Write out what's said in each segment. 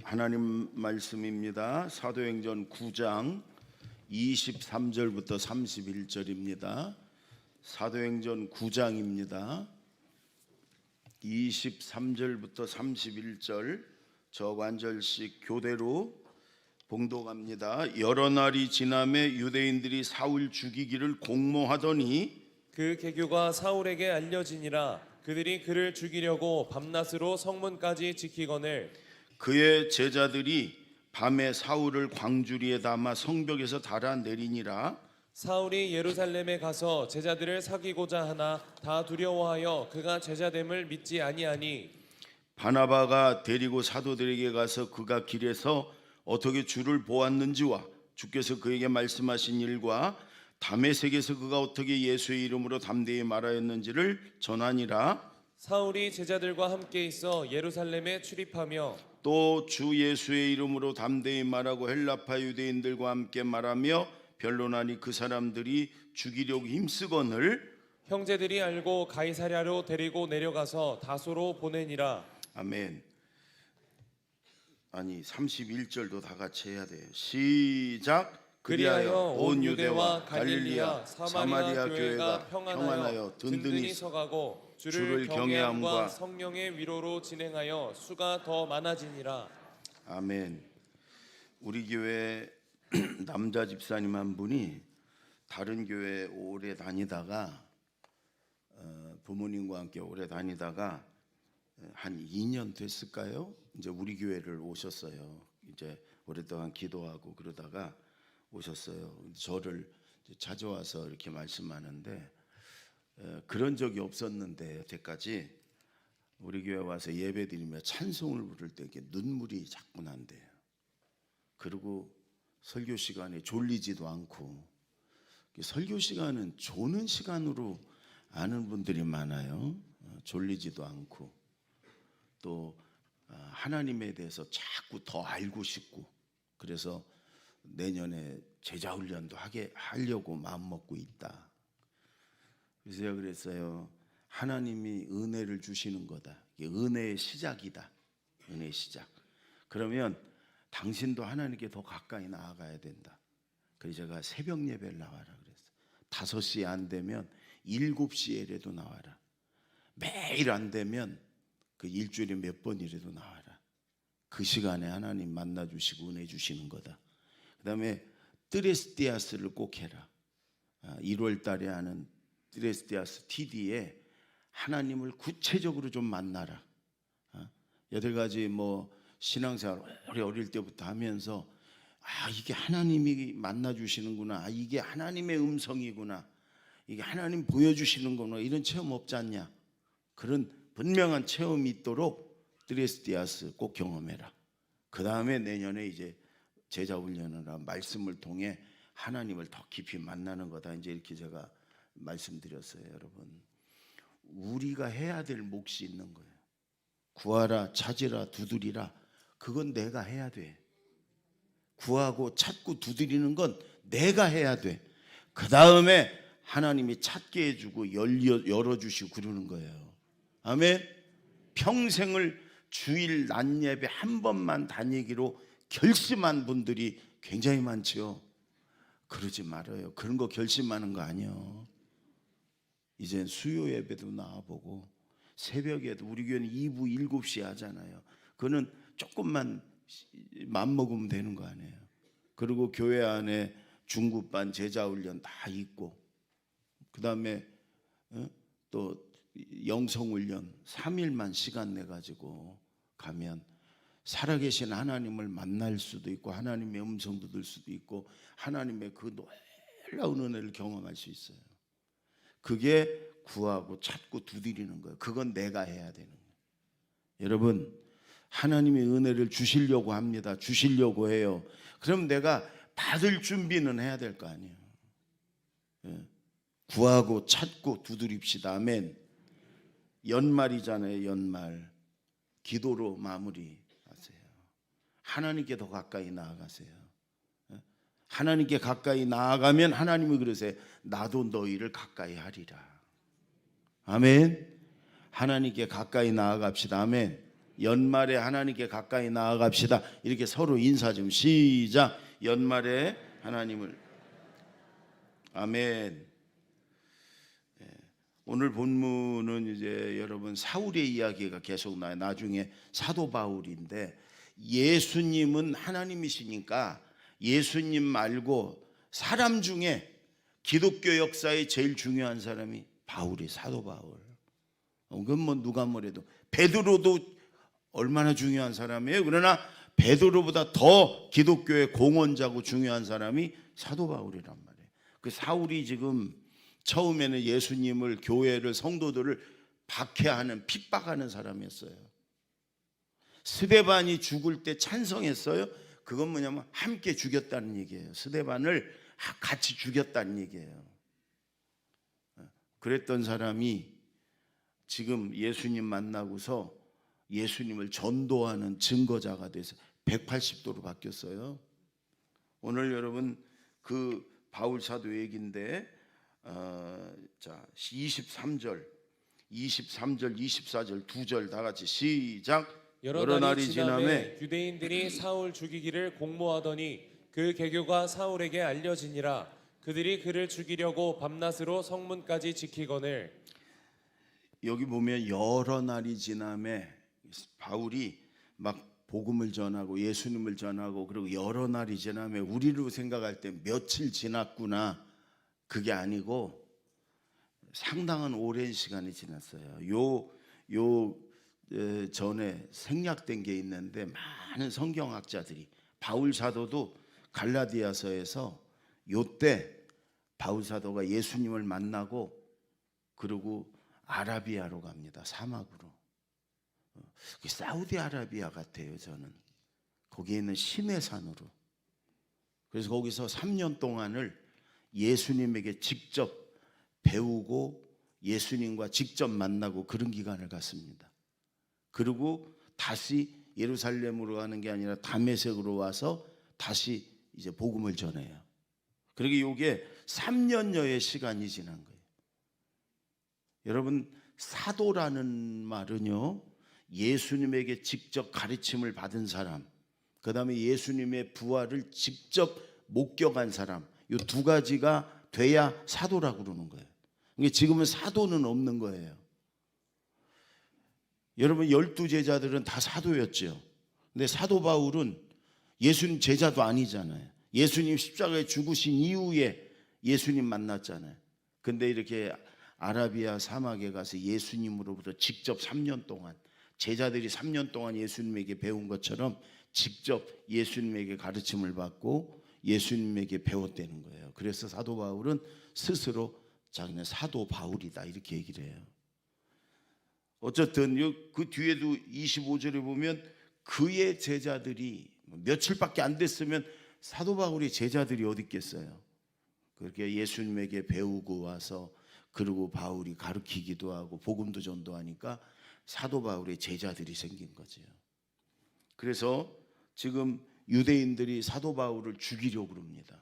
하나님 말씀입니다. 사도행전 9장 23절부터 31절입니다. 사도행전 9장입니다. 23절부터 31절 저관절씩 교대로 봉독합니다. 여러 날이 지남에 유대인들이 사울 죽이기를 공모하더니 그 계교가 사울에게 알려지니라. 그들이 그를 죽이려고 밤낮으로 성문까지 지키거늘 그의 제자들이 밤에 사울을 광주리에 담아 성벽에서 달아내리니라. 사울이 예루살렘에 가서 제자들을 사귀고자 하나 다 두려워하여 그가 제자됨을 믿지 아니하니 바나바가 데리고 사도들에게 가서 그가 길에서 어떻게 주를 보았는지와 주께서 그에게 말씀하신 일과 다메섹에서 그가 어떻게 예수의 이름으로 담대히 말하였는지를 전하니라. 사울이 제자들과 함께 있어 예루살렘에 출입하며 또 주 예수의 이름으로 담대히 말하고 헬라파 유대인들과 함께 말하며 변론하니 그 사람들이 죽이려고 힘쓰거늘 형제들이 알고 가이사랴로 데리고 내려가서 다소로 보내니라. 아멘. 아니 31절도 다 같이 해야 돼요. 시작. 그리하여 온 유대와 갈릴리아 사마리아 교회가 평안하여 든든히 서가고 주를 주를 경외함과 경외함과 성령의 위로로 진행하여 수가 더 많아지니라. 아멘. 우리 교회 남자 집사님 한 분이 다른 교회 오래 다니다가 부모님과 함께 오래 다니다가 한 2년 됐을까요? 이제 우리 교회를 오셨어요. 이제 오랫동안 기도하고 그러다가 오셨어요. 저를 찾아와서 이렇게 말씀하는데 그런 적이 없었는데 여태까지 우리 교회 와서 예배드리며 찬송을 부를 때 이렇게 눈물이 자꾸 난대요. 그리고 설교 시간에 졸리지도 않고 설교 시간은 조는 시간으로 아는 분들이 많아요. 졸리지도 않고 또 하나님에 대해서 자꾸 더 알고 싶고 그래서 내년에 제자 훈련도 하려고 마음먹고 있다. 그래서 제가 그랬어요. 하나님이 은혜를 주시는 거다. 이게 은혜의 시작이다. 은혜의 시작. 그러면 당신도 하나님께 더 가까이 나아가야 된다. 그래서 제가 새벽 예배를 나와라 그랬어요. 5시 안 되면 7시에라도 나와라. 매일 안 되면 그 일주일에 몇 번이라도 나와라. 그 시간에 하나님 만나주시고 은혜 주시는 거다. 그 다음에 뜨레스티아스를 꼭 해라. 1월 달에 하는 뜨레스티아스 TD에 하나님을 구체적으로 좀 만나라. 여덟 가지 뭐 신앙생활 어릴 때부터 하면서 이게 하나님이 만나주시는구나. 이게 하나님의 음성이구나. 이게 하나님 보여주시는구나. 이런 체험 없지 않냐. 그런 분명한 체험이 있도록 뜨레스티아스 꼭 경험해라. 그 다음에 내년에 이제 제자 훈련을 말씀을 통해 하나님을 더 깊이 만나는 거다. 이제 이렇게 제가 말씀드렸어요. 여러분, 우리가 해야 될 몫이 있는 거예요. 구하라, 찾으라, 두드리라. 그건 내가 해야 돼. 구하고 찾고 두드리는 건 내가 해야 돼. 그 다음에 하나님이 찾게 해주고 열어주시고 그러는 거예요. 아멘. 평생을 주일 낮 예배 한 번만 다니기로 결심한 분들이 굉장히 많죠. 그러지 말아요. 그런 거 결심하는 거 아니에요. 이젠 수요 예배도 나와보고 새벽에도 우리 교회는 2부 7시에 하잖아요. 그거는 조금만 맘먹으면 되는 거 아니에요. 그리고 교회 안에 중급반 제자훈련 다 있고 그 다음에 또 영성훈련 3일만 시간 내가지고 가면 살아계신 하나님을 만날 수도 있고 하나님의 음성도 들을 수도 있고 하나님의 그 놀라운 은혜를 경험할 수 있어요. 그게 구하고 찾고 두드리는 거예요. 그건 내가 해야 되는 거예요. 여러분, 하나님의 은혜를 주시려고 합니다. 주시려고 해요. 그럼 내가 받을 준비는 해야 될 거 아니에요. 구하고 찾고 두드립시다. 아멘. 연말이잖아요. 연말. 기도로 마무리하세요. 하나님께 더 가까이 나아가세요. 하나님께 가까이 나아가면 하나님이 그러세요. 나도 너희를 가까이 하리라. 아멘. 하나님께 가까이 나아갑시다. 아멘. 연말에 하나님께 가까이 나아갑시다. 이렇게 서로 인사 좀 시작. 연말에 하나님을. 아멘. 오늘 본문은 이제 여러분 사울의 이야기가 계속 나요. 나중에 사도 바울인데 예수님은 하나님이시니까 예수님 말고 사람 중에 기독교 역사에 제일 중요한 사람이 바울이 사도 바울. 그건 뭐 누가 뭐래도 베드로도 얼마나 중요한 사람이에요. 그러나 베드로보다 더 기독교의 공헌자고 중요한 사람이 사도 바울이란 말이에요. 그 사울이 지금 처음에는 예수님을, 교회를, 성도들을 박해하는, 핍박하는 사람이었어요. 스데반이 죽을 때 찬성했어요. 그건 뭐냐면 함께 죽였다는 얘기예요. 스데반을 같이 죽였다는 얘기예요. 그랬던 사람이 지금 예수님 만나고서 예수님을 전도하는 증거자가 돼서 180도로 바뀌었어요. 오늘 여러분 그 바울 사도 얘기인데 자 23절, 24절 두 절 다 같이 시작. 여러 날이 지나매 유대인들이 사울 죽이기를 공모하더니 그 계교가 사울에게 알려지니라. 그들이 그를 죽이려고 밤낮으로 성문까지 지키거늘. 여기 보면 여러 날이 지나매 바울이 막 복음을 전하고 예수님을 전하고 그리고 여러 날이 지나매 우리로 생각할 때 며칠 지났구나 그게 아니고 상당한 오랜 시간이 지났어요. 요 전에 생략된 게 있는데 많은 성경학자들이 바울 사도도 갈라디아서에서 요때 바울 사도가 예수님을 만나고 그리고 아라비아로 갑니다. 사막으로. 사우디아라비아 같아요. 저는 거기에 있는 시내산으로. 그래서 거기서 3년 동안을 예수님에게 직접 배우고 예수님과 직접 만나고 그런 기간을 갖습니다. 그리고 다시 예루살렘으로 가는 게 아니라 다메섹으로 와서 다시 이제 복음을 전해요. 그러게 이게 3년여의 시간이 지난 거예요. 여러분 사도라는 말은요 예수님에게 직접 가르침을 받은 사람, 그 다음에 예수님의 부활을 직접 목격한 사람, 이 두 가지가 돼야 사도라고 그러는 거예요. 그러니까 지금은 사도는 없는 거예요. 여러분 12제자들은 다 사도였죠. 근데 사도 바울은 예수님 제자도 아니잖아요. 예수님 십자가에 죽으신 이후에 예수님 만났잖아요. 근데 이렇게 아라비아 사막에 가서 예수님으로부터 직접 3년 동안 제자들이 3년 동안 예수님에게 배운 것처럼 직접 예수님에게 가르침을 받고 예수님에게 배웠다는 거예요. 그래서 사도 바울은 스스로 자기는 사도 바울이다 이렇게 얘기를 해요. 어쨌든 그 뒤에도 25절에 보면 그의 제자들이 며칠밖에 안 됐으면 사도 바울의 제자들이 어디 있겠어요. 그렇게 예수님에게 배우고 와서 그리고 바울이 가르치기도 하고 복음도 전도하니까 사도 바울의 제자들이 생긴 거죠. 그래서 지금 유대인들이 사도 바울을 죽이려고 그럽니다.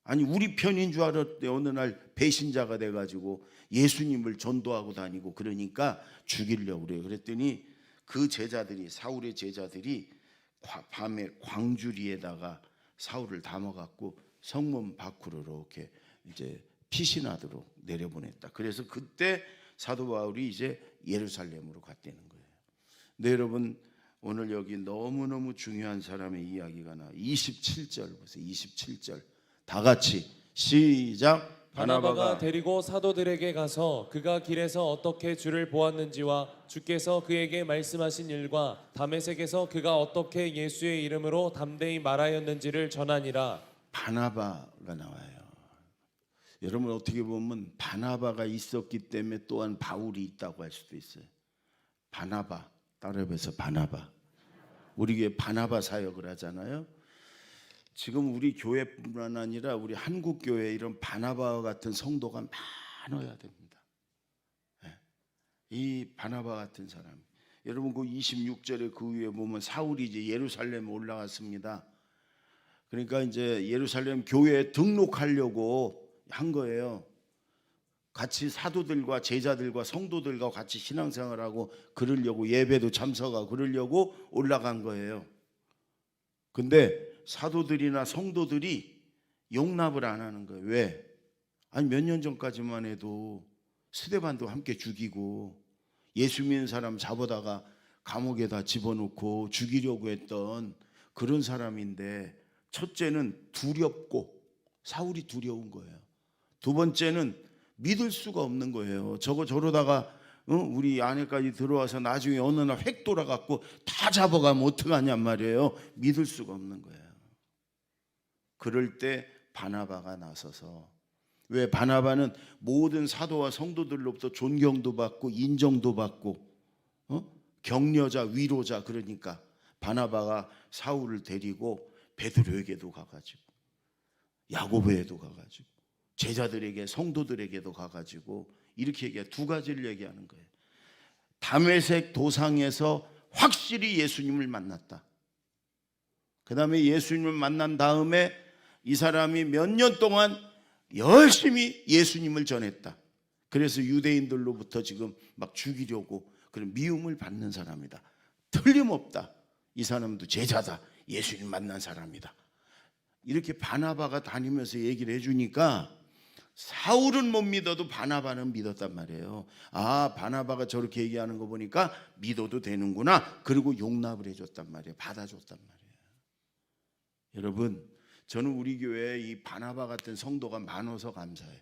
아니 우리 편인 줄 알았는데 어느 날 배신자가 돼가지고 예수님을 전도하고 다니고 그러니까 죽이려고 그래요. 그랬더니 그 제자들이 사울의 제자들이 밤에 광주리에다가 사울을 담아갖고 성문 밖으로 이렇게 이제 피신하도록 내려보냈다. 그래서 그때 사도 바울이 이제 예루살렘으로 갔다는 거예요. 네, 여러분 오늘 여기 너무너무 중요한 사람의 이야기가 나와요. 27절 보세요. 27절 다 같이 시작. 바나바가 데리고 사도들에게 가서 그가 길에서 어떻게 주를 보았는지와 주께서 그에게 말씀하신 일과 다메섹에서 그가 어떻게 예수의 이름으로 담대히 말하였는지를 전하니라. 바나바가 나와요. 여러분 어떻게 보면 바나바가 있었기 때문에 또한 바울이 있다고 할 수도 있어요. 바나바 따라해서 바나바. 우리 교회 바나바 사역을 하잖아요. 지금 우리 교회뿐만 아니라 우리 한국 교회에 이런 바나바와 같은 성도가 많아야 됩니다. 이 바나바 같은 사람. 여러분 그 26절에 그 위에 보면 사울이 이제 예루살렘에 올라갔습니다. 그러니까 이제 예루살렘 교회에 등록하려고 한 거예요. 같이 사도들과 제자들과 성도들과 같이 신앙생활하고 그러려고 예배도 참석하고 그러려고 올라간 거예요. 근데 사도들이나 성도들이 용납을 안 하는 거예요. 왜? 아니 몇 년 전까지만 해도 스데반도 함께 죽이고 예수 믿는 사람 잡아다가 감옥에다 집어넣고 죽이려고 했던 그런 사람인데, 첫째는 두렵고 사울이 두려운 거예요. 두 번째는 믿을 수가 없는 거예요. 저러다가 우리 안에까지 들어와서 나중에 어느 날 획 돌아갖고 다 잡아가면 어떡하냔 말이에요. 믿을 수가 없는 거예요. 그럴 때 바나바가 나서서, 왜? 바나바는 모든 사도와 성도들로부터 존경도 받고 인정도 받고 격려자, 위로자. 그러니까 바나바가 사울을 데리고 베드로에게도 가가지고 야고보에도 가가지고 제자들에게, 성도들에게도 가가지고 이렇게 얘기해. 두 가지를 얘기하는 거예요. 다메섹 도상에서 확실히 예수님을 만났다. 그 다음에 예수님을 만난 다음에 이 사람이 몇 년 동안 열심히 예수님을 전했다. 그래서 유대인들로부터 지금 막 죽이려고 그런 미움을 받는 사람이다. 틀림없다. 이 사람도 제자다. 예수님 만난 사람이다. 이렇게 바나바가 다니면서 얘기를 해주니까 사울은 못 믿어도 바나바는 믿었단 말이에요. 아, 바나바가 저렇게 얘기하는 거 보니까 믿어도 되는구나. 그리고 용납을 해줬단 말이에요. 받아줬단 말이에요. 여러분, 저는 우리 교회에 이 바나바 같은 성도가 많아서 감사해요.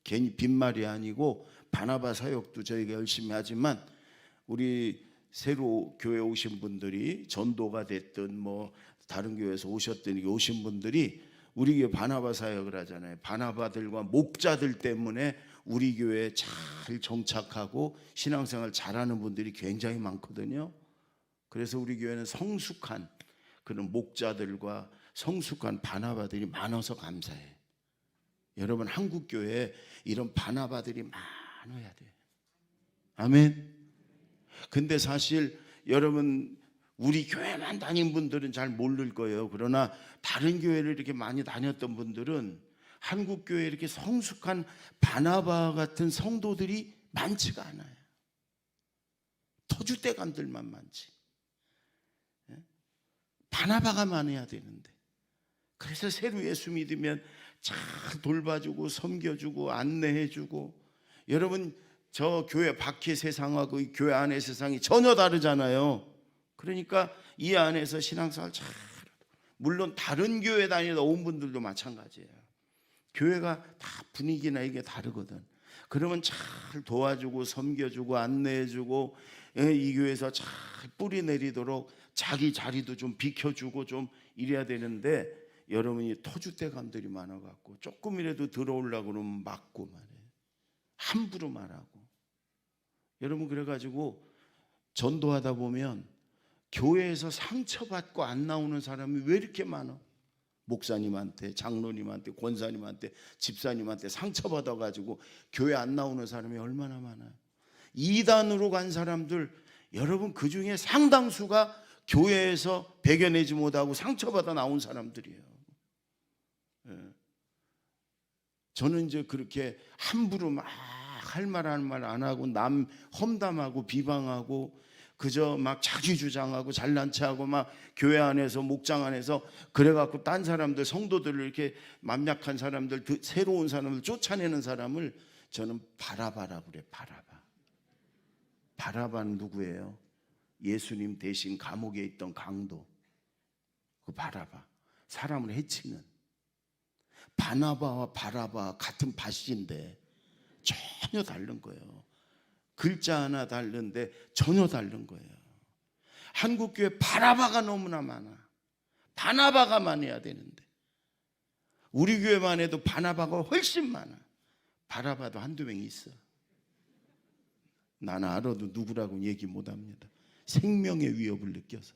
괜히 빈말이 아니고 바나바 사역도 저희가 열심히 하지만 우리 새로 교회 오신 분들이 전도가 됐든 뭐 다른 교회에서 오셨든 오신 분들이 우리 교회 바나바 사역을 하잖아요. 바나바들과 목자들 때문에 우리 교회에 잘 정착하고 신앙생활 잘하는 분들이 굉장히 많거든요. 그래서 우리 교회는 성숙한 그런 목자들과 성숙한 바나바들이 많아서 감사해. 여러분, 한국 교회에 이런 바나바들이 많아야 돼요. 아멘. 근데 사실 여러분, 우리 교회만 다닌 분들은 잘 모를 거예요. 그러나 다른 교회를 이렇게 많이 다녔던 분들은 한국 교회에 이렇게 성숙한 바나바 같은 성도들이 많지가 않아요. 터줏대감들만 많지. 바나바가 많아야 되는데. 그래서 새로 예수 믿으면 잘 돌봐주고 섬겨주고 안내해주고. 여러분, 저 교회 밖의 세상하고 이 교회 안의 세상이 전혀 다르잖아요. 그러니까 이 안에서 신앙생활 잘, 물론 다른 교회 다니다 온 분들도 마찬가지예요. 교회가 다 분위기나 이게 다르거든. 그러면 잘 도와주고 섬겨주고 안내해주고 이 교회에서 잘 뿌리 내리도록 자기 자리도 좀 비켜주고 좀 이래야 되는데, 여러분이 터줏대감들이 많아갖고 조금이라도 들어오려고 그러면 막고 말이에요. 함부로 말하고. 여러분, 그래가지고 전도하다 보면 교회에서 상처받고 안 나오는 사람이 왜 이렇게 많아? 목사님한테, 장로님한테, 권사님한테, 집사님한테 상처받아가지고 교회 안 나오는 사람이 얼마나 많아요. 이단으로 간 사람들, 여러분, 그 중에 상당수가 교회에서 배겨내지 못하고 상처받아 나온 사람들이에요. 저는 이제 그렇게 함부로 막 할 말 하는 말 안 하고 남 험담하고 비방하고 그저 막 자기 주장하고 잘난 체하고 막 교회 안에서 목장 안에서 그래갖고 딴 사람들, 성도들을 이렇게 맘약한 사람들, 새로운 사람을 쫓아내는 사람을 저는 바라바라 그래. 바라바는 누구예요? 예수님 대신 감옥에 있던 강도. 그 바라바, 사람을 해치는. 바나바와 바라바 같은 밭인데 전혀 다른 거예요. 글자 하나 다른데 전혀 다른 거예요. 한국 교회 바나바가 너무나 많아. 바나바가 많아야 되는데 우리 교회만 해도 바나바가 훨씬 많아. 바라바도 한두 명 있어. 나는 알아도 누구라고 얘기 못합니다. 생명의 위협을 느껴서.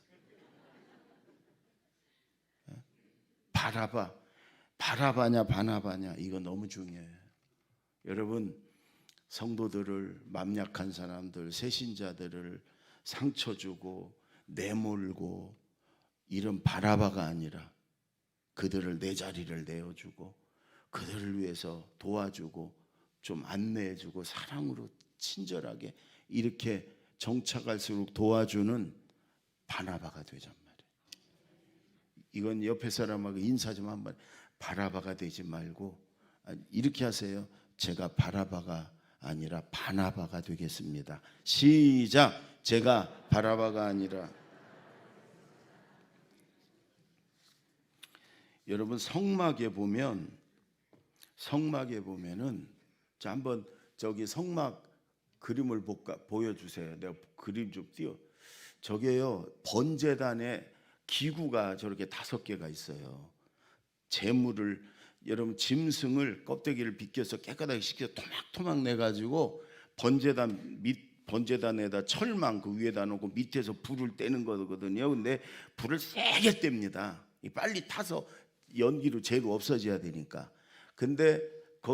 바라바냐 바나바냐, 이거 너무 중요해요. 여러분, 성도들을, 맘약한 사람들, 새신자들을 상처 주고 내몰고 이런 바라바가 아니라 그들을 내 자리를 내어주고 그들을 위해서 도와주고 좀 안내해주고 사랑으로 친절하게 이렇게 정착할수록 도와주는 바나바가 되잔 말이에요. 이건 옆에 사람하고 인사 좀 한번. 바라바가 되지 말고 이렇게 하세요. 제가 바라바가 아니라 바나바가 되겠습니다. 시작. 제가 바라바가 아니라. 여러분 성막에 보면은 자 한번 저기 성막 그림을 보여주세요. 내가 그림 좀 띄워. 저게요 번제단에 기구가 저렇게 5개가 있어요. 재물을 여러분 짐승을 껍데기를 벗겨서 깨끗하게 씻겨서 토막토막 내 가지고 번제단에다 철망 그 위에다 놓고 밑에서 불을 떼는 거거든요. 근데 불을 세게 뗍니다. 빨리 타서 연기로 재로 없어져야 되니까. 근데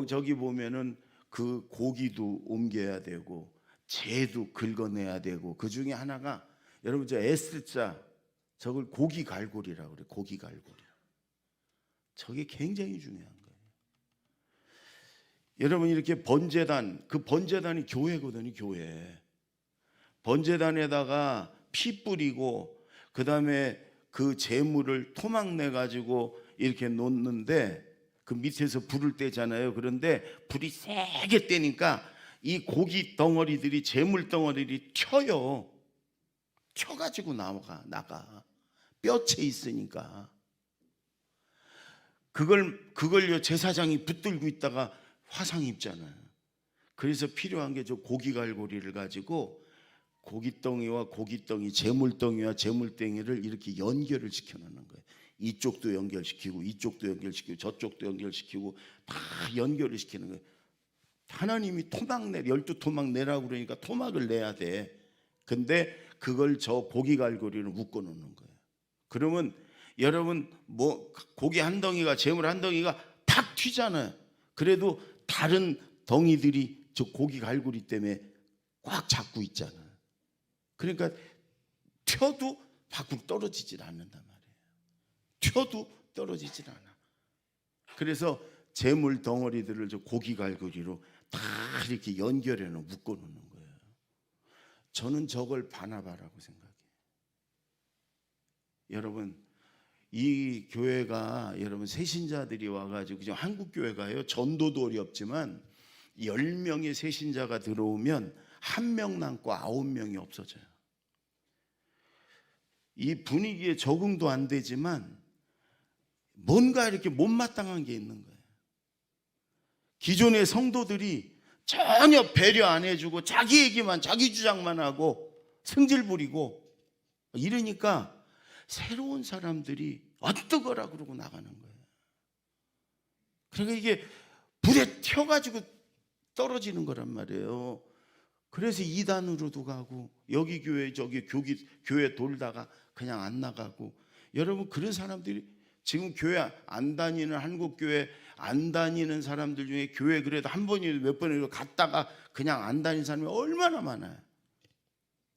저기 보면은 그 고기도 옮겨야 되고 재도 긁어내야 되고 그 중에 하나가 여러분 저 S자 저걸 고기 갈고리라고 그래. 고기 갈고리. 저게 굉장히 중요한 거예요. 여러분 이렇게 번제단 그 번제단이 교회거든요. 교회. 번제단에다가 피 뿌리고 그 다음에 그 재물을 토막 내 가지고 이렇게 놓는데 그 밑에서 불을 떼잖아요. 그런데 불이 세게 떼니까 이 고기 덩어리들이 재물 덩어리들이 튀어요. 튀어가지고 나가 뼈채 있으니까 그걸요 제사장이 붙들고 있다가 화상 입잖아요. 그래서 필요한 게 저 고기 갈고리를 가지고 고기덩이와 고기덩이, 재물덩이와 재물덩이를 이렇게 연결을 시켜놓는 거예요. 이쪽도 연결시키고 이쪽도 연결시키고 저쪽도 연결시키고 다 연결을 시키는 거예요. 하나님이 토막 12토막 내라고 그러니까 토막을 내야 돼. 근데 그걸 저 고기 갈고리를 묶어 놓는 거예요. 그러면 여러분 뭐 고기 한 덩이가 재물 한 덩이가 탁 튀잖아요. 그래도 다른 덩이들이 저 고기 갈고리 때문에 꽉 잡고 있잖아요. 그러니까 튀어도 밖으로 떨어지질 않는단 말이에요. 튀어도 떨어지질 않아. 그래서 재물 덩어리들을 저 고기 갈고리로 다 이렇게 연결해 놓고 묶어 놓는 거예요. 저는 저걸 바나바라고 생각해요. 여러분 이 교회가 여러분 새신자들이 와가지고 그냥 한국 교회가요 전도도 어렵지만 10명의 새신자가 들어오면 1명 남고 9명이 없어져요. 이 분위기에 적응도 안 되지만 뭔가 이렇게 못마땅한 게 있는 거예요. 기존의 성도들이 전혀 배려 안 해주고 자기 얘기만 자기 주장만 하고 승질 부리고 이러니까 새로운 사람들이 어떠거라 그러고 나가는 거예요. 그러니까 이게 불에 튀어가지고 떨어지는 거란 말이에요. 그래서 이단으로도 가고 여기 교회 저기 교회 돌다가 그냥 안 나가고. 여러분 그런 사람들이 지금 교회 안 다니는 한국 교회 안 다니는 사람들 중에 교회 그래도 한 번이라도 몇 번이라도 갔다가 그냥 안 다니는 사람이 얼마나 많아요.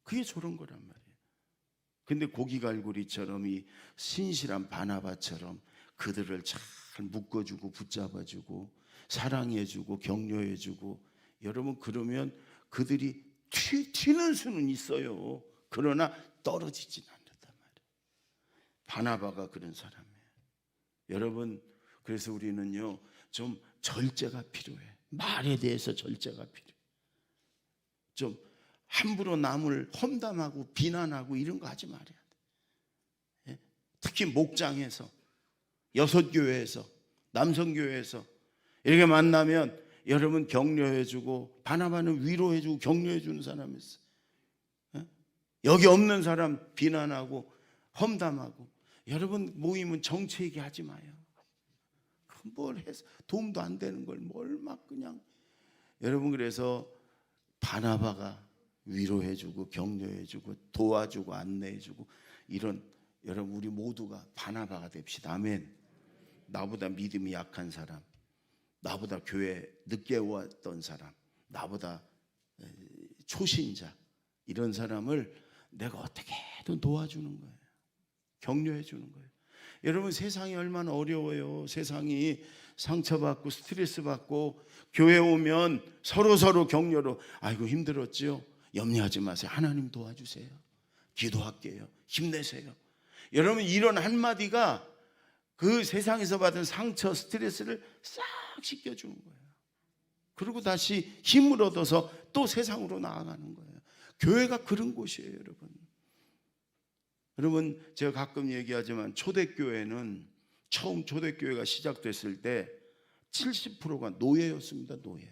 그게 저런 거란 말이에요. 근데 고기갈고리처럼 이 신실한 바나바처럼 그들을 잘 묶어주고 붙잡아주고 사랑해주고 격려해주고. 여러분 그러면 그들이 튀는 수는 있어요. 그러나 떨어지진 않는단 말이에요. 바나바가 그런 사람이에요. 여러분 그래서 우리는요 좀 절제가 필요해. 말에 대해서 절제가 필요해. 좀 함부로 남을 험담하고 비난하고 이런 거 하지 말아야 돼. 특히 목장에서 여섯교회에서 남성교회에서 이렇게 만나면 여러분 격려해주고 바나바는 위로해주고 격려해주는 사람이 있어. 여기 없는 사람 비난하고 험담하고. 여러분 모이면 정치 얘기하지 마요. 뭘 해서 도움도 안 되는 걸 뭘 막 그냥. 여러분 그래서 바나바가 위로해주고 격려해주고 도와주고 안내해주고 이런 여러분 우리 모두가 바나바가 됩시다. 아멘. 나보다 믿음이 약한 사람, 나보다 교회 늦게 왔던 사람, 나보다 초신자 이런 사람을 내가 어떻게든 도와주는 거예요. 격려해 주는 거예요. 여러분 세상이 얼마나 어려워요. 세상이 상처받고 스트레스 받고 교회 오면 서로 격려로 아이고 힘들었지요. 염려하지 마세요. 하나님 도와주세요. 기도할게요. 힘내세요. 여러분 이런 한마디가 그 세상에서 받은 상처 스트레스를 싹 씻겨주는 거예요. 그리고 다시 힘을 얻어서 또 세상으로 나아가는 거예요. 교회가 그런 곳이에요, 여러분. 여러분 제가 가끔 얘기하지만 초대교회는 처음 초대교회가 시작됐을 때 70%가 노예였습니다. 노예.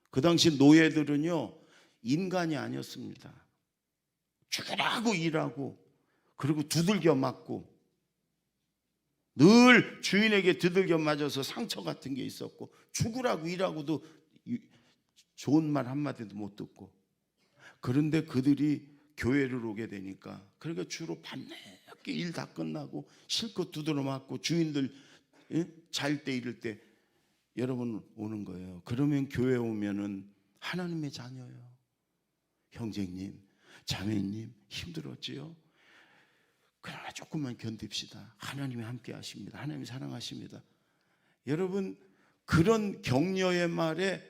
그 당시 노예들은요 인간이 아니었습니다. 죽으라고 일하고 그리고 두들겨 맞고 늘 주인에게 두들겨 맞아서 상처 같은 게 있었고 죽으라고 일하고도 좋은 말 한마디도 못 듣고 그런데 그들이 교회를 오게 되니까 그러니까 주로 밤늦게 일 다 끝나고 실컷 두드려 맞고 주인들 잘 때 이럴 때 여러분 오는 거예요. 그러면 교회 오면은 하나님의 자녀예요. 형제님, 자매님 힘들었지요? 그러나 조금만 견딥시다. 하나님이 함께 하십니다. 하나님이 사랑하십니다. 여러분 그런 격려의 말에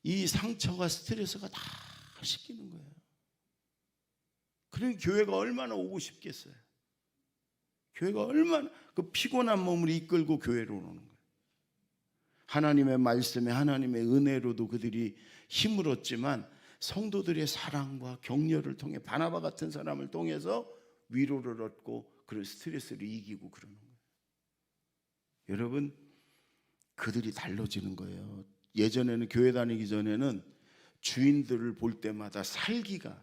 이 상처가 스트레스가 다 씻기는 거예요. 그러니 교회가 얼마나 오고 싶겠어요. 교회가 얼마나 그 피곤한 몸을 이끌고 교회로 오는 거예요. 하나님의 말씀에 하나님의 은혜로도 그들이 힘을 얻지만 성도들의 사랑과 격려를 통해 바나바 같은 사람을 통해서 위로를 얻고 그런 스트레스를 이기고 그러는 거예요. 여러분 그들이 달라지는 거예요. 예전에는 교회 다니기 전에는 주인들을 볼 때마다 살기가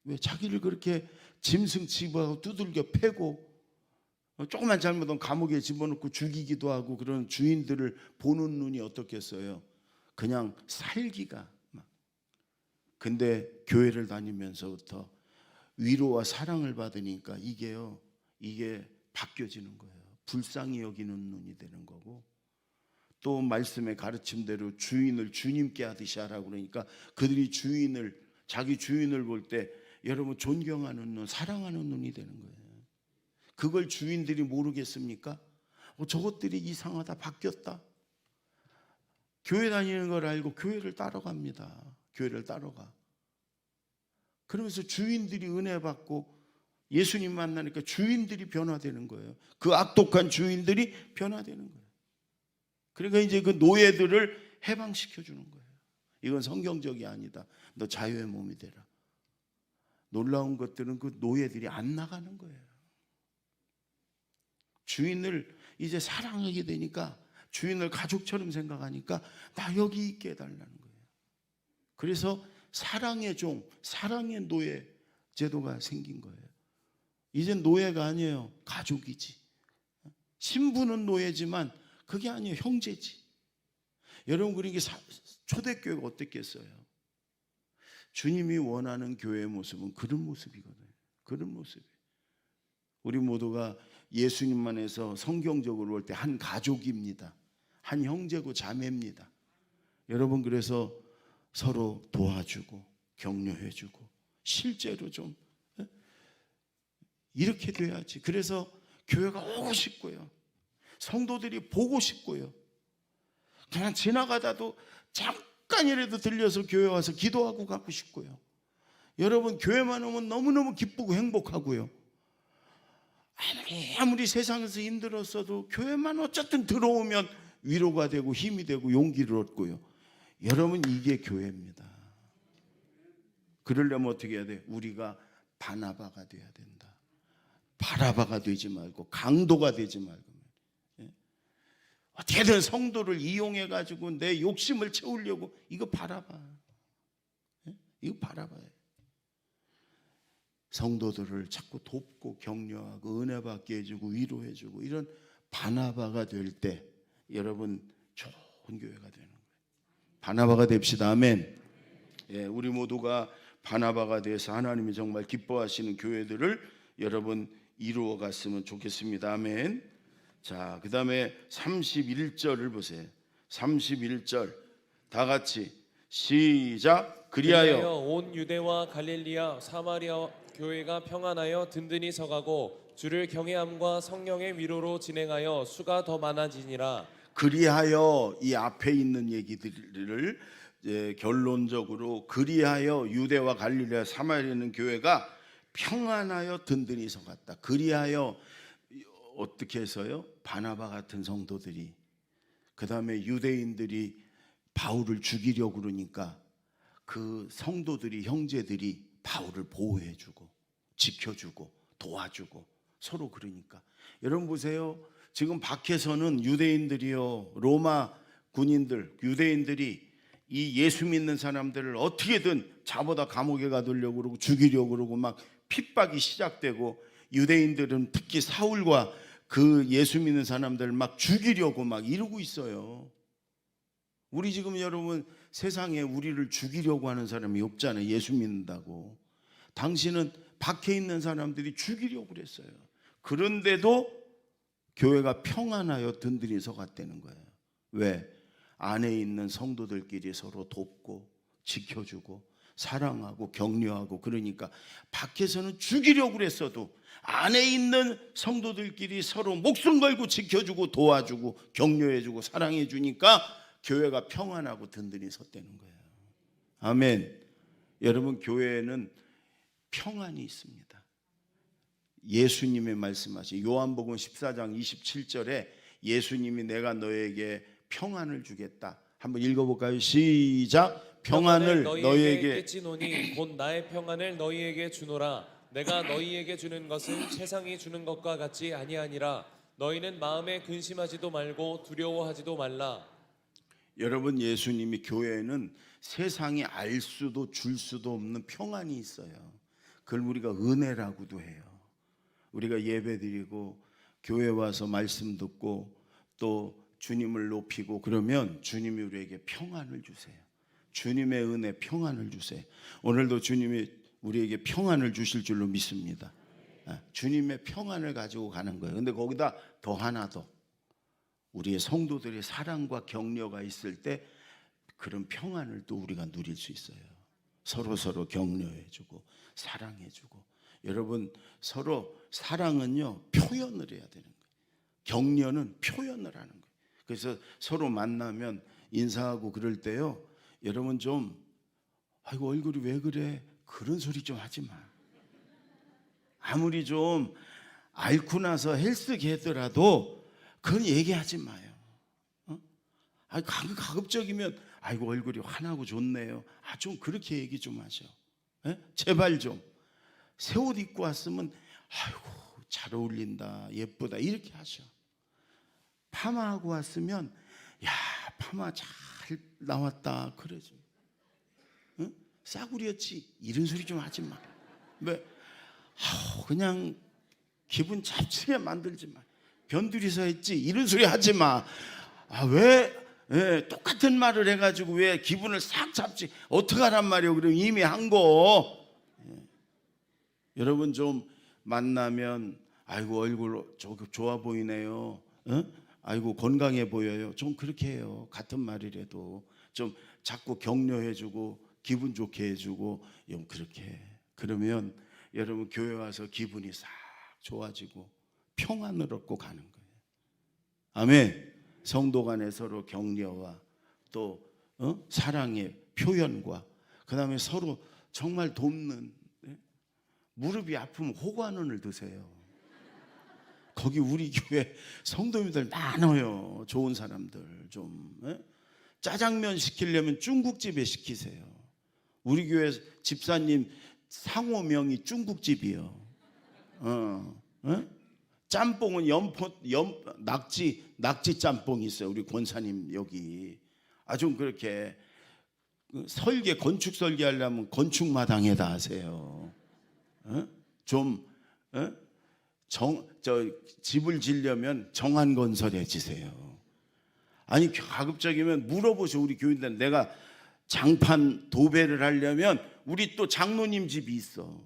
왜 자기를 그렇게 짐승 취급하고 두들겨 패고 조금만 잘못하면 감옥에 집어넣고 죽이기도 하고 그런 주인들을 보는 눈이 어떻겠어요? 그냥 살기가 막. 근데 교회를 다니면서부터 위로와 사랑을 받으니까 이게 바뀌어지는 거예요. 불쌍히 여기는 눈이 되는 거고 또 말씀의 가르침대로 주인을 주님께 하듯이 하라고 그러니까 그들이 자기 주인을 볼 때 여러분 존경하는 눈, 사랑하는 눈이 되는 거예요. 그걸 주인들이 모르겠습니까? 저것들이 이상하다, 바뀌었다. 교회 다니는 걸 알고 교회를 따라갑니다. 교회를 따라가. 그러면서 주인들이 은혜 받고 예수님 만나니까 주인들이 변화되는 거예요. 그 악독한 주인들이 변화되는 거예요. 그러니까 이제 그 노예들을 해방시켜 주는 거예요. 이건 성경적이 아니다. 너 자유의 몸이 되라. 놀라운 것들은 그 노예들이 안 나가는 거예요. 주인을 이제 사랑하게 되니까 주인을 가족처럼 생각하니까 나 여기 있게 해달라는 거예요. 그래서 사랑의 종, 사랑의 노예 제도가 생긴 거예요. 이젠 노예가 아니에요. 가족이지. 신부는 노예지만 그게 아니에요. 형제지. 여러분 그러니까 초대교회가 어땠겠어요? 주님이 원하는 교회의 모습은 그런 모습이거든요. 그런 모습이에요. 우리 모두가 예수님만 해서 성경적으로 볼 때 한 가족입니다. 한 형제고 자매입니다. 여러분 그래서 서로 도와주고 격려해주고 실제로 좀 이렇게 돼야지. 그래서 교회가 오고 싶고요. 성도들이 보고 싶고요. 그냥 지나가다도 잠깐이라도 들려서 교회 와서 기도하고 가고 싶고요. 여러분 교회만 오면 너무너무 기쁘고 행복하고요. 아무리 세상에서 힘들었어도 교회만 어쨌든 들어오면 위로가 되고 힘이 되고 용기를 얻고요. 여러분 이게 교회입니다. 그러려면 어떻게 해야 돼? 우리가 바나바가 돼야 된다. 바라바가 되지 말고 강도가 되지 말고 어떻게든 성도를 이용해 가지고 내 욕심을 채우려고 이거 바라봐. 이거 바라봐요. 성도들을 자꾸 돕고 격려하고 은혜 받게 해주고 위로해주고 이런 바나바가 될 때 여러분 좋은 교회가 되는 거예요. 바나바가 됩시다. 아멘. 예, 우리 모두가 바나바가 돼서 하나님이 정말 기뻐하시는 교회들을 여러분 이루어 갔으면 좋겠습니다. 아멘. 자, 그 다음에 31절을 보세요. 31절 다 같이 시작. 그리하여 온 유대와 갈릴리아 사마리아 교회가 평안하여 든든히 서가고 주를 경외함과 성령의 위로로 진행하여 수가 더 많아지니라. 그리하여 이 앞에 있는 얘기들을 결론적으로 그리하여 유대와 갈릴레아 사마리아에 있는 교회가 평안하여 든든히 서갔다. 그리하여 어떻게 해서요? 바나바 같은 성도들이, 그 다음에 유대인들이 바울을 죽이려고 그러니까 그 성도들이, 형제들이 바울을 보호해주고 지켜주고 도와주고 서로. 그러니까 여러분 보세요. 지금 밖에서는 유대인들이요, 로마 군인들, 유대인들이 이 예수 믿는 사람들을 어떻게든 잡아다 감옥에 가두려고 그러고 죽이려고 그러고 막 핍박이 시작되고, 유대인들은 특히 사울과 그 예수 믿는 사람들을 막 죽이려고 막 이러고 있어요. 우리 지금 여러분 세상에 우리를 죽이려고 하는 사람이 없잖아요. 예수 믿는다고. 당신은 밖에 있는 사람들이 죽이려고 그랬어요. 그런데도 교회가 평안하여 든든히 서갔다는 거예요. 왜? 안에 있는 성도들끼리 서로 돕고 지켜주고 사랑하고 격려하고. 그러니까 밖에서는 죽이려고 그랬어도 안에 있는 성도들끼리 서로 목숨 걸고 지켜주고 도와주고 격려해주고 사랑해주니까 교회가 평안하고 든든히 섰다는 거예요. 아멘. 여러분, 교회에는 평안이 있습니다. 예수님의 말씀하신 요한복음 14장 27절에 예수님이 내가 너에게 평안을 주겠다. 한번 읽어볼까요? 시작. 평안을 너희에게 깨치노니 곧 나의 평안을 너희에게 주노라. 내가 너희에게 주는 것은 세상이 주는 것과 같이 아니하니라. 너희는 마음에 근심하지도 말고 두려워하지도 말라. 여러분, 예수님이 교회에는 세상이 알 수도 줄 수도 없는 평안이 있어요. 그걸 우리가 은혜라고도 해요. 우리가 예배드리고 교회 와서 말씀 듣고 또 주님을 높이고 그러면 주님이 우리에게 평안을 주세요. 주님의 은혜, 평안을 주세요. 오늘도 주님이 우리에게 평안을 주실 줄로 믿습니다. 주님의 평안을 가지고 가는 거예요. 근데 거기다 더 하나 더, 우리의 성도들의 사랑과 격려가 있을 때 그런 평안을 또 우리가 누릴 수 있어요. 서로 격려해주고 사랑해주고. 여러분, 서로 사랑은요 표현을 해야 되는 거예요. 격려는 표현을 하는 거예요. 그래서 서로 만나면 인사하고 그럴 때요, 여러분 좀 아이고 얼굴이 왜 그래 그런 소리 좀 하지 마. 아무리 좀 앓고 나서 헬스케더라도 그건 얘기하지 마요. 가급적이면 아이고 얼굴이 환하고 좋네요. 좀 그렇게 얘기 좀 하셔. 제발 좀. 새 옷 입고 왔으면 아이고 잘 어울린다, 예쁘다 이렇게 하셔. 파마하고 왔으면 야 파마 잘 나왔다 그러죠. 싸구려였지 이런 소리 좀 하지 마. 왜? 그냥 기분 잡치게 만들지 마. 변두리서 했지 이런 소리 하지 마. 왜 똑같은 말을 해가지고 왜 기분을 싹 잡지? 어떡하란 말이에요. 그럼 이미 한 거. 여러분 좀 만나면 아이고 얼굴 좋아 보이네요. 아이고 건강해 보여요. 좀 그렇게 해요. 같은 말이라도 좀 자꾸 격려해주고 기분 좋게 해주고 좀 그렇게 해. 그러면 여러분 교회 와서 기분이 싹 좋아지고 평안을 얻고 가는 거예요. 아멘. 성도 간에 서로 격려와 또 사랑의 표현과 그 다음에 서로 정말 돕는. 무릎이 아프면 호관원을 드세요. 거기 우리 교회 성도님들 많아요. 좋은 사람들 좀. 짜장면 시키려면 중국집에 시키세요. 우리 교회 집사님 상호명이 중국집이요. 짬뽕은 낙지 짬뽕이 있어요. 우리 권사님 여기. 좀 그렇게 설계, 건축 설계하려면 건축마당에다 하세요. 집을 지려면 정한건설에 지세요. 아니 가급적이면 물어보세요. 우리 교인들, 내가 장판 도배를 하려면 우리 또 장로님 집이 있어.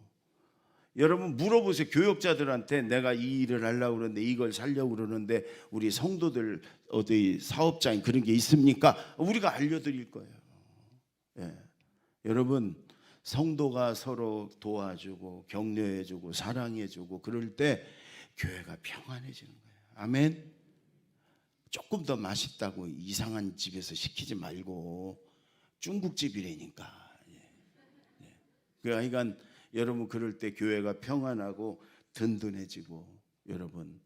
여러분 물어보세요. 교역자들한테 내가 이 일을 하려고 그러는데 이걸 살려고 그러는데 우리 성도들 어디 사업장에 그런 게 있습니까? 우리가 알려드릴 거예요. 여러분 성도가 서로 도와주고 격려해주고 사랑해주고 그럴 때 교회가 평안해지는 거예요. 아멘. 조금 더 맛있다고 이상한 집에서 시키지 말고 중국집이라니까. 그러니까 여러분 그럴 때 교회가 평안하고 든든해지고 여러분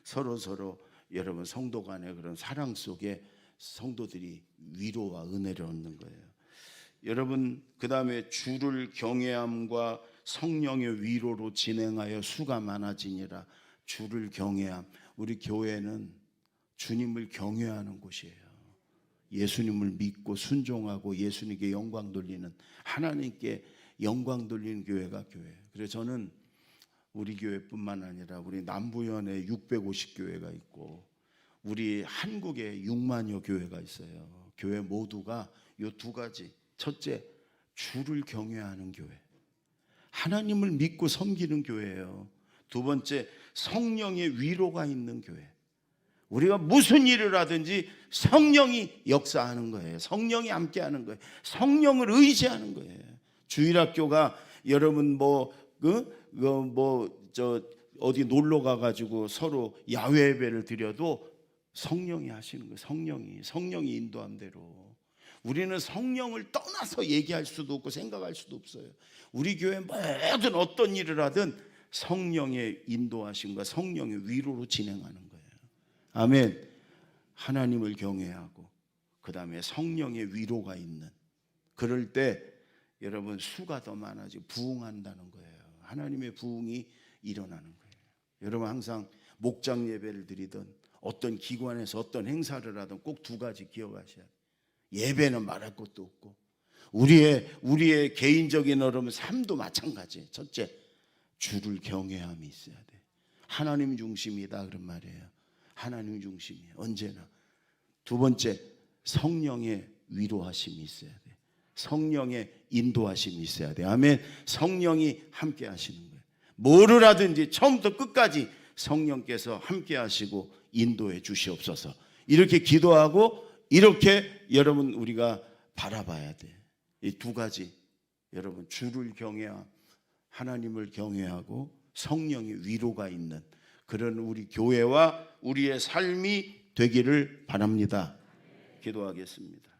서로 여러분 성도 간의 그런 사랑 속에 성도들이 위로와 은혜를 얻는 거예요. 여러분 그 다음에 주를 경외함과 성령의 위로로 진행하여 수가 많아지니라. 주를 경외함. 우리 교회는 주님을 경외하는 곳이에요. 예수님을 믿고 순종하고 예수님께 영광 돌리는, 하나님께 영광 돌리는 교회가 교회예요. 그래서 저는 우리 교회뿐만 아니라 우리 남부연에 650교회가 있고 우리 한국에 6만여 교회가 있어요. 교회 모두가 이 두 가지, 첫째 주를 경외하는 교회, 하나님을 믿고 섬기는 교회예요. 두 번째 성령의 위로가 있는 교회. 우리가 무슨 일을 하든지 성령이 역사하는 거예요. 성령이 함께하는 거예요. 성령을 의지하는 거예요. 주일학교가 여러분 어디 놀러 가가지고 서로 야외 예배를 드려도 성령이 하시는 거예요. 성령이 인도한 대로. 우리는 성령을 떠나서 얘기할 수도 없고 생각할 수도 없어요. 우리 교회 모든 어떤 일을 하든 성령의 인도하심과 성령의 위로로 진행하는 거예요. 아멘. 하나님을 경외하고 그 다음에 성령의 위로가 있는, 그럴 때 여러분 수가 더 많아지고 부흥한다는 거예요. 하나님의 부흥이 일어나는 거예요. 여러분 항상 목장 예배를 드리든 어떤 기관에서 어떤 행사를 하든 꼭 두 가지 기억하셔야 돼요. 예배는 말할 것도 없고 우리의 개인적인 여러분 삶도 마찬가지예요. 첫째, 주를 경외함이 있어야 돼. 하나님 중심이다 그런 말이에요. 하나님 중심이에요. 언제나. 두 번째, 성령의 위로하심이 있어야 돼. 성령의 인도하심이 있어야 돼. 아멘. 성령이 함께 하시는 거예요. 뭐를 하든지 처음부터 끝까지 성령께서 함께 하시고 인도해 주시옵소서. 이렇게 기도하고 이렇게 여러분 우리가 바라봐야 돼. 이 두 가지, 여러분 주를 경외함, 하나님을 경외하고 성령의 위로가 있는 그런 우리 교회와 우리의 삶이 되기를 바랍니다. 기도하겠습니다.